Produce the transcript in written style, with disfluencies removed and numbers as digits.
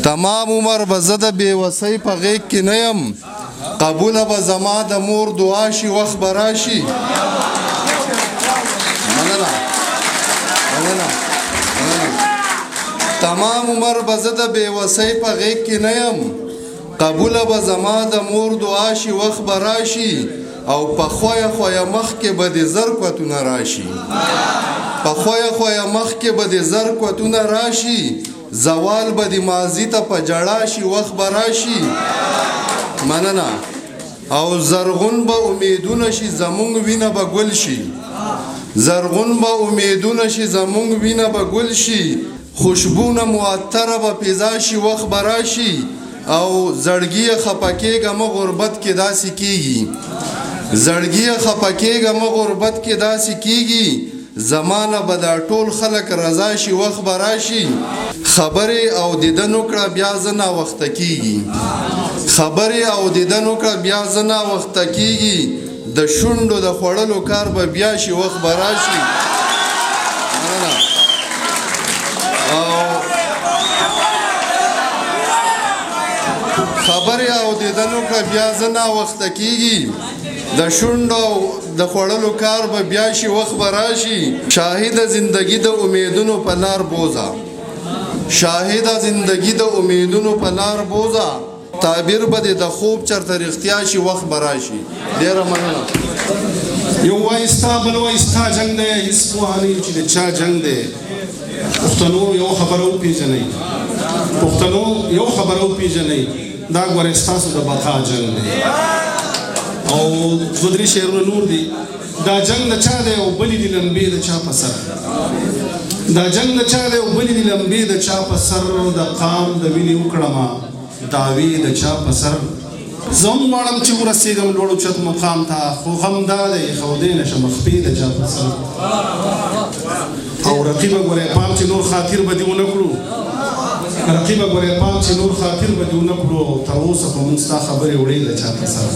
تمام عمر به زه د بېوسۍ په غېږ کې نه یم قبوله به زما د مور دعا شي وخت به راشي تمام عمر به زه د بېوسۍ په غېږ کې نه یم قبوله به زما د مور دعا شي وخت به راشي او په خویه خویه مخ کې به د زر کوتونه راشي په خویه خویه مخ کې به د زر کوتونه راشي زوال به د ماضي ته په جړا شي وخت به راشي مننه او زرغون به امیدونه شي زمونږ وینه به ګل شي زرغون به امیدونه شي زمونږ وینه به ګل شي خوشبونه معطره به پیدا شي وخت به راشي او زړګي خفه کېږه مه غربت کې داسې کېږي زړګي خفه کېږه مه غربت کې داسې کېږي زمانه به دا ټول خلک رضا شي وخت به راشي خبرې او دیدن وکړه بیا زه ناوخته کېږي خبرې او دیدن وکړه بیا زه ناوخته کېږي د شونډو د خوړلو کار به بیا شي وخت به راشي خبرې او دیدن وکړه بیا زه ناوخته کېږي د شونډو د خوړلو کار به بیا شي وخت به راشي شاهده زندگی د امیدونو په لار بوزه شاهده زندگی د امیدونو په لار بوزه تعبیر به د خوب چرته رښتیا شي وخت به راشي ډېره مننه یو وایي ستا بل وایي ستا جنګ دی هېڅ پوهه نه چې د چا جنګ دی پښتنو یو خبره وپېژنئ پښتنو یو خبره وپېژنئ دا ګورئ ستاسو د بقا جنګ دی او دوه درې شعرونه نور دي دا جنګ د چا دی او بلې دي لمبې د چا په سر دا جنګ د چا دی او بلې دي لمبې د چا په سر د قام د وینې وکړمه دعوې د چا په سر زه هم غواړم چې ورسېږم لوړ اوچت مقام ته خو غم دا دی ښودی نه شم خپې د چا په سر او رقیبه ګورئ پام چې نور خاطر به دې ونه کړو رقیبه ګورئ پام چې نور خاطر به دې ونه کړو تر اوسه خو موږ ستا خبرې وړې د چا په سر